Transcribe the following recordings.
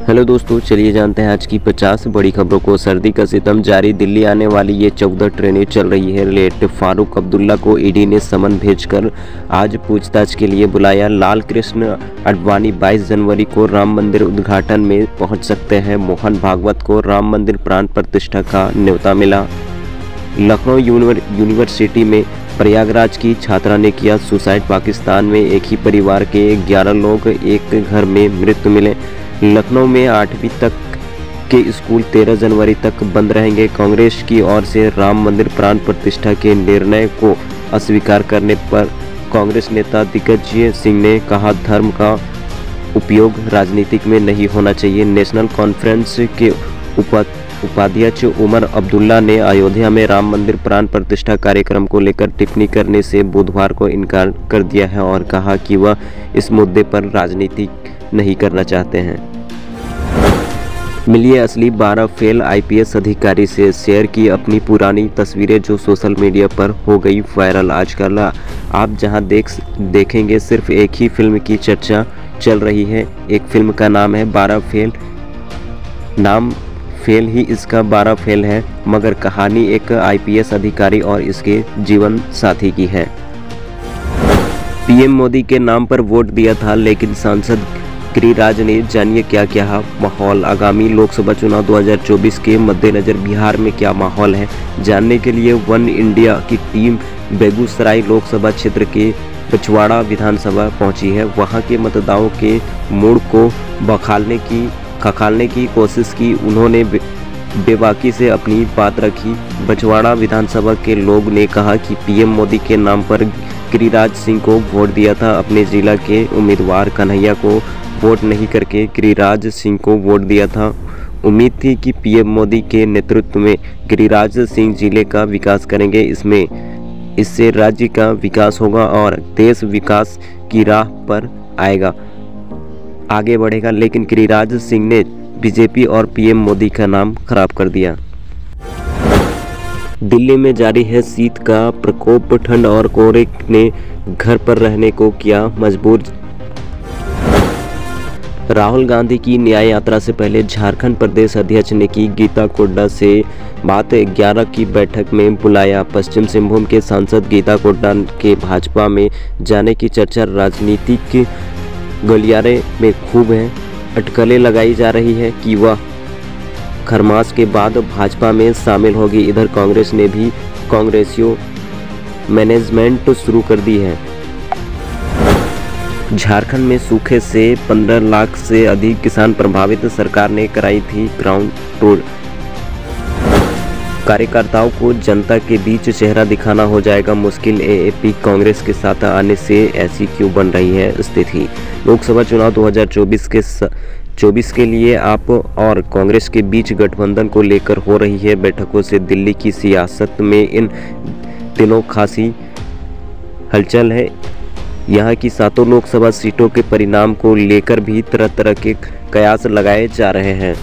Hello दोस्तों, चलिए जानते हैं आज की 50 बड़ी खबरों को। सर्दी का सितम जारी, दिल्ली आने वाली ये 14 ट्रेनें चल रही है लेट। फारूक अब्दुल्ला को ईडी ने समन भेजकर आज पूछताछ के लिए बुलाया। लाल कृष्ण आडवाणी 22 जनवरी को राम मंदिर उद्घाटन में पहुंच सकते हैं। मोहन भागवत को राम मंदिर प्राण प्रतिष्ठा का न्योता मिला। लखनऊ यूनिवर्सिटी में प्रयागराज की छात्रा ने किया सुसाइड। पाकिस्तान में एक ही परिवार के 11 लोग एक घर में मृत मिले। लखनऊ में 8वीं तक के स्कूल 13 जनवरी तक बंद रहेंगे। कांग्रेस की ओर से राम मंदिर प्राण प्रतिष्ठा के निर्णय को अस्वीकार करने पर कांग्रेस नेता दिग्विजय सिंह ने कहा, धर्म का उपयोग राजनीतिक में नहीं होना चाहिए। नेशनल कॉन्फ्रेंस के उपाध्यक्ष उमर अब्दुल्ला ने अयोध्या में राम मंदिर प्राण प्रतिष्ठा कार्यक्रम को लेकर टिप्पणी करने से बुधवार को इनकार कर दिया है और कहा कि वह इस मुद्दे पर राजनीति नहीं करना चाहते हैं। मिलिए असली 12 फेल आईपीएस अधिकारी से, शेयर की अपनी पुरानी तस्वीरें जो सोशल मीडिया पर हो गई वायरल। आजकल आप जहां देखेंगे सिर्फ एक ही फिल्म की चर्चा चल रही है। एक फिल्म का नाम है 12 फेल। नाम फेल ही इसका 12 फेल है, मगर कहानी एक आईपीएस अधिकारी और इसके जीवन साथी की है। पीएम मोदी के नाम पर वोट दिया था, लेकिन सांसद गिरिराज ने, जानिए क्या क्या माहौल। आगामी लोकसभा चुनाव 2024 के मद्देनजर बिहार में क्या माहौल है, जानने के लिए वन इंडिया की टीम बेगूसराय लोकसभा क्षेत्र के बछवाड़ा विधानसभा पहुंची है। वहां के मतदाताओं के मूड को खखालने की कोशिश की। उन्होंने बेबाकी से अपनी बात रखी। बछवाड़ा विधानसभा के लोग ने कहा कि पीएम मोदी के नाम पर गिरिराज सिंह को वोट दिया था। अपने जिला के उम्मीदवार कन्हैया को वोट नहीं करके गिरिराज सिंह को वोट दिया था। उम्मीद थी कि पीएम मोदी के नेतृत्व में गिरिराज सिंह जिले का विकास करेंगे। इससे राज्य का विकास होगा और देश विकास की राह पर आगे बढ़ेगा। लेकिन गिरिराज सिंह ने बीजेपी और पीएम मोदी का नाम खराब कर दिया। दिल्ली में जारी है शीत का प्रकोप। ठंड और कोहरे ने घर पर रहने को किया मजबूर। राहुल गांधी की न्याय यात्रा से पहले झारखंड प्रदेश अध्यक्ष ने की गीता कोड्डा से बात। 11 की बैठक में बुलाया। पश्चिम सिंहभूम के सांसद गीता कोड्डा के भाजपा में जाने की चर्चा राजनीतिक गलियारे में खूब है। अटकलें लगाई जा रही है कि वह खरमास के बाद भाजपा में शामिल होगी। इधर कांग्रेस ने भी कांग्रेसियों मैनेजमेंट शुरू कर दी है। झारखंड में सूखे से 15 लाख से अधिक किसान प्रभावित। सरकार ने कराई थी ग्राउंड टूर। कार्यकर्ताओं को जनता के बीच चेहरा दिखाना हो जाएगा मुश्किल। एएपी कांग्रेस के साथ आने से ऐसी क्यों बन रही है स्थिति। लोकसभा चुनाव 2024 के लिए आप और कांग्रेस के बीच गठबंधन को लेकर हो रही है बैठकों से दिल्ली की सियासत में इन दिनों खासी हलचल है। यहाँ की 7 लोकसभा सीटों के परिणाम को लेकर भी तरह तरह के कयास लगाए जा रहे हैं।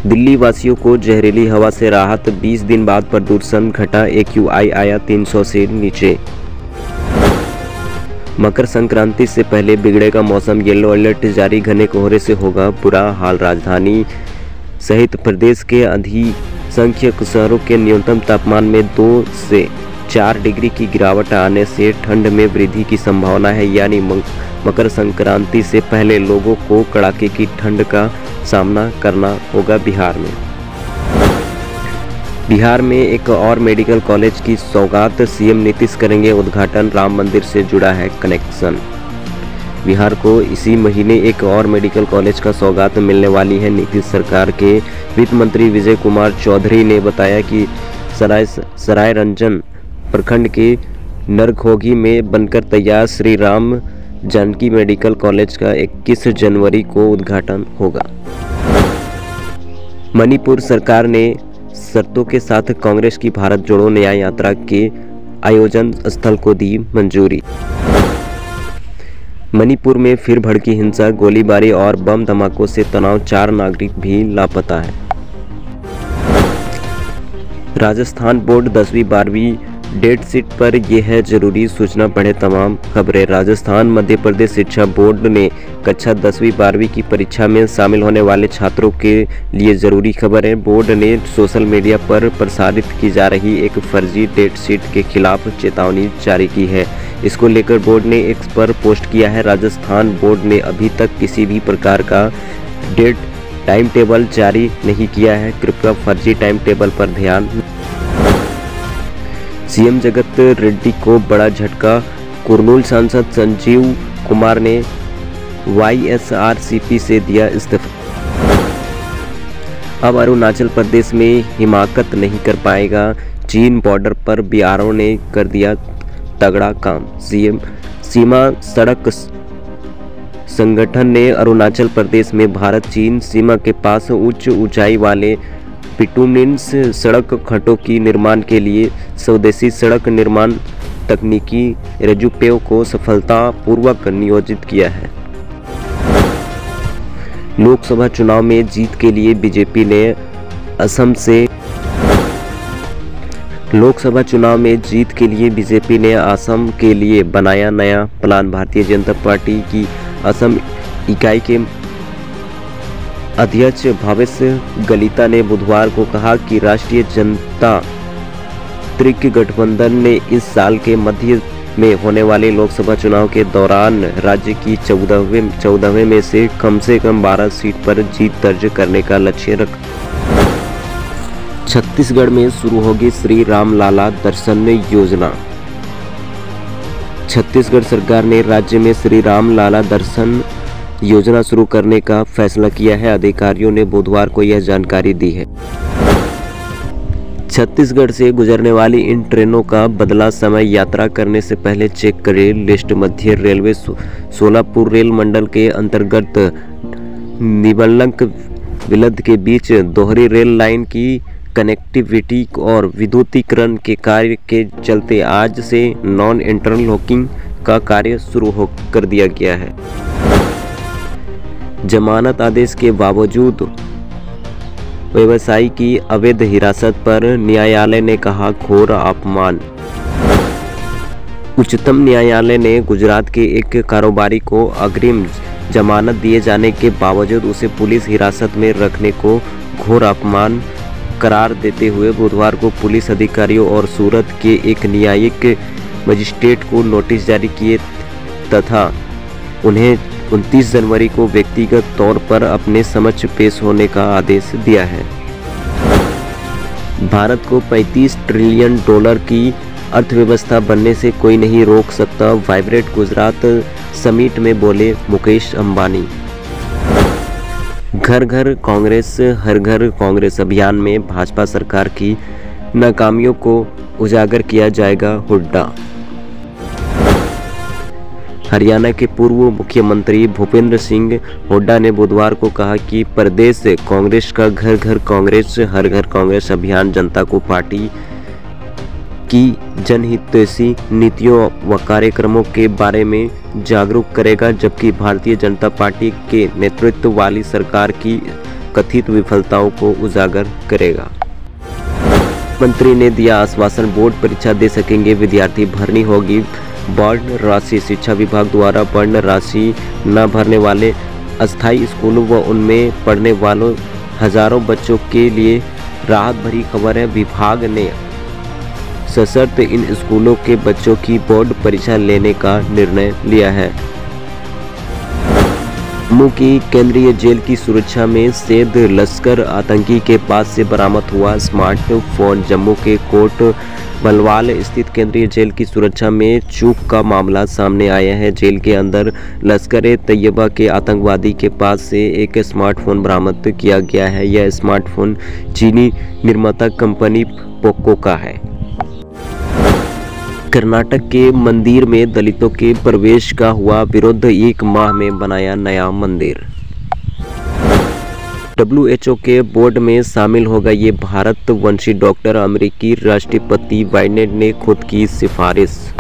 दिल्ली वासियों को जहरीली हवा से राहत। 20 दिन बाद प्रदूषण घटा। AQI आया 300 से नीचे। मकर संक्रांति से पहले बिगड़ेगा मौसम। येलो अलर्ट जारी। घने कोहरे से होगा बुरा हाल। राजधानी सहित प्रदेश के अधिसंख्यक शहरों के न्यूनतम तापमान में 2 से 4 डिग्री की गिरावट आने से ठंड में वृद्धि की संभावना है। यानी मकर संक्रांति से पहले लोगों को कड़ाके की ठंड का सामना करना होगा। बिहार में एक और मेडिकल कॉलेज की सौगात। सीएम नीतीश करेंगे उद्घाटन। राम मंदिर से जुड़ा है कनेक्शन। बिहार को इसी महीने एक और मेडिकल कॉलेज का सौगात मिलने वाली है। नीतीश सरकार के वित्त मंत्री विजय कुमार चौधरी ने बताया कि सरायरंजन प्रखंड के नरघोघी में बनकर तैयार श्री राम जानकी मेडिकल कॉलेज का 21 जनवरी को उद्घाटन होगा। मणिपुर सरकार ने शर्तों के साथ कांग्रेस की भारत जोड़ो न्याय यात्रा के आयोजन स्थल को दी मंजूरी। मणिपुर में फिर भड़की हिंसा। गोलीबारी और बम धमाकों से तनाव। 4 नागरिक भी लापता है। राजस्थान बोर्ड 10वीं 12वीं डेट शीट पर यह है जरूरी सूचना पढ़े तमाम खबरें। राजस्थान मध्य प्रदेश शिक्षा बोर्ड ने कक्षा 10वीं 12वीं की परीक्षा में शामिल होने वाले छात्रों के लिए जरूरी खबर है। बोर्ड ने सोशल मीडिया पर प्रसारित की जा रही एक फर्जी डेट शीट के खिलाफ चेतावनी जारी की है। इसको लेकर बोर्ड ने एक्स पर पोस्ट किया है। राजस्थान बोर्ड ने अभी तक किसी भी प्रकार का डेट टाइम टेबल जारी नहीं किया है। कृपया फर्जी टाइम टेबल पर ध्यान। सीएम जगत रेड्डी को बड़ा झटका। कुर्नूल सांसद संजीव कुमार ने वाईएसआरसीपी से दिया इस्तीफा। अब अरुणाचल प्रदेश में हिमाकत नहीं कर पाएगा चीन। बॉर्डर पर बीआरओ ने कर दिया तगड़ा काम। सीमा सड़क संगठन ने अरुणाचल प्रदेश में भारत चीन सीमा के पास उच्च ऊंचाई वाले बिटुमिनस सड़क खड्डों की निर्माण के लिए स्वदेशी सड़क निर्माण तकनीकी रेजुपेव को सफलतापूर्वक नियोजित किया है। लोकसभा चुनाव में जीत के लिए बीजेपी ने असम के लिए बनाया नया प्लान। भारतीय जनता पार्टी की असम इकाई के अध्यक्ष भावेश गलीता ने बुधवार को कहा कि राष्ट्रीय जनतांत्रिक गठबंधन ने इस साल के मध्य में होने वाले लोकसभा चुनाव के दौरान राज्य की 14वें में से कम 12 सीट पर जीत दर्ज करने का लक्ष्य रखा। छत्तीसगढ़ में शुरू होगी श्री राम लाला दर्शन योजना। छत्तीसगढ़ सरकार ने राज्य में श्री राम लाला दर्शन योजना शुरू करने का फैसला किया है। अधिकारियों ने बुधवार को यह जानकारी दी है। छत्तीसगढ़ से गुजरने वाली इन ट्रेनों का बदला समय। यात्रा करने से पहले चेक करें लिस्ट। मध्य रेलवे सोलापुर रेल मंडल के अंतर्गत निबलंक विलद के बीच दोहरी रेल लाइन की कनेक्टिविटी और विद्युतीकरण के कार्य के चलते आज से नॉन इंटरलॉकिंग का कार्य शुरू कर दिया गया है। जमानत आदेश के बावजूद व्यवसायी की अवैध हिरासत पर न्यायालय ने कहा घोर अपमान। उच्चतम न्यायालय ने गुजरात के एक कारोबारी को अग्रिम जमानत दिए जाने के बावजूद उसे पुलिस हिरासत में रखने को घोर अपमान करार देते हुए बुधवार को पुलिस अधिकारियों और सूरत के एक न्यायिक मजिस्ट्रेट को नोटिस जारी किए तथा उन्हें 29 जनवरी को व्यक्तिगत तौर पर अपने समक्ष पेश होने का आदेश दिया है। भारत को $35 ट्रिलियन की अर्थव्यवस्था बनने से कोई नहीं रोक सकता। वाइब्रेंट गुजरात समिट में बोले मुकेश अंबानी। घर घर कांग्रेस हर घर कांग्रेस अभियान में भाजपा सरकार की नाकामियों को उजागर किया जाएगा। हुड्डा। हरियाणा के पूर्व मुख्यमंत्री भूपेंद्र सिंह हुड्डा ने बुधवार को कहा कि प्रदेश कांग्रेस का घर घर कांग्रेस हर घर कांग्रेस अभियान जनता को पार्टी की जनहितैषी नीतियों व कार्यक्रमों के बारे में जागरूक करेगा, जबकि भारतीय जनता पार्टी के नेतृत्व वाली सरकार की कथित विफलताओं को उजागर करेगा। मंत्री ने दिया आश्वासन, बोर्ड परीक्षा दे सकेंगे विद्यार्थी। भरनी होगी वर्ण राशि। शिक्षा विभाग द्वारा वर्ण राशि न भरने वाले अस्थायी स्कूलों व उनमें पढ़ने वालों हजारों बच्चों के लिए राहत भरी खबर है। विभाग ने सशर्त इन स्कूलों के बच्चों की बोर्ड परीक्षा लेने का निर्णय लिया है। जम्मू की केंद्रीय जेल की सुरक्षा में सैद लश्कर आतंकी के पास से बरामद हुआ स्मार्टफोन। जम्मू के कोट बलवाल स्थित केंद्रीय जेल की सुरक्षा में चूक का मामला सामने आया है। जेल के अंदर लश्कर-ए-तैयबा के आतंकवादी के पास से एक स्मार्टफोन बरामद किया गया है। यह स्मार्टफोन चीनी निर्माता कंपनी पोको का है। कर्नाटक के मंदिर में दलितों के प्रवेश का हुआ विरोध। 1 माह में बनाया नया मंदिर। WHO के बोर्ड में शामिल होगा ये भारतवंशी डॉक्टर। अमेरिकी राष्ट्रपति बाइडेन ने खुद की सिफारिश।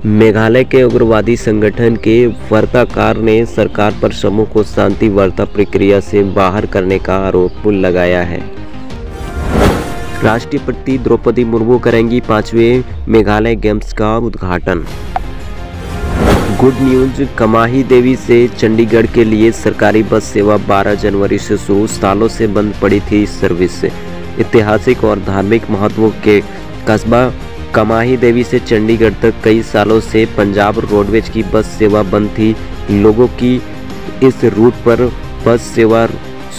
मेघालय के उग्रवादी संगठन के वार्ताकार ने सरकार पर समूह को शांति वार्ता प्रक्रिया से बाहर करने का आरोप लगाया है। राष्ट्रपति द्रौपदी मुर्मू करेंगी 5वें मेघालय गेम्स का उद्घाटन। गुड न्यूज, कमाही देवी से चंडीगढ़ के लिए सरकारी बस सेवा 12 जनवरी से शुरू। सालों से बंद पड़ी थी सर्विस। ऐतिहासिक और धार्मिक महत्व के कस्बा कमाही देवी से चंडीगढ़ तक कई सालों से पंजाब रोडवेज की बस सेवा बंद थी। लोगों की इस रूट पर बस सेवा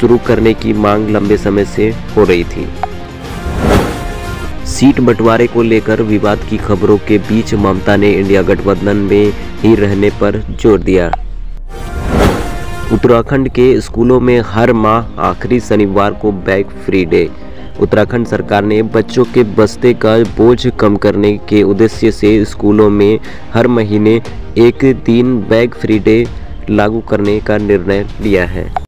शुरू करने की मांग लंबे समय से हो रही थी। सीट बंटवारे को लेकर विवाद की खबरों के बीच ममता ने इंडिया गठबंधन में ही रहने पर जोर दिया। उत्तराखंड के स्कूलों में हर माह आखिरी शनिवार को बैग फ्री डे। उत्तराखंड सरकार ने बच्चों के बस्ते का बोझ कम करने के उद्देश्य से स्कूलों में हर महीने एक दिन बैग फ्री डे लागू करने का निर्णय लिया है।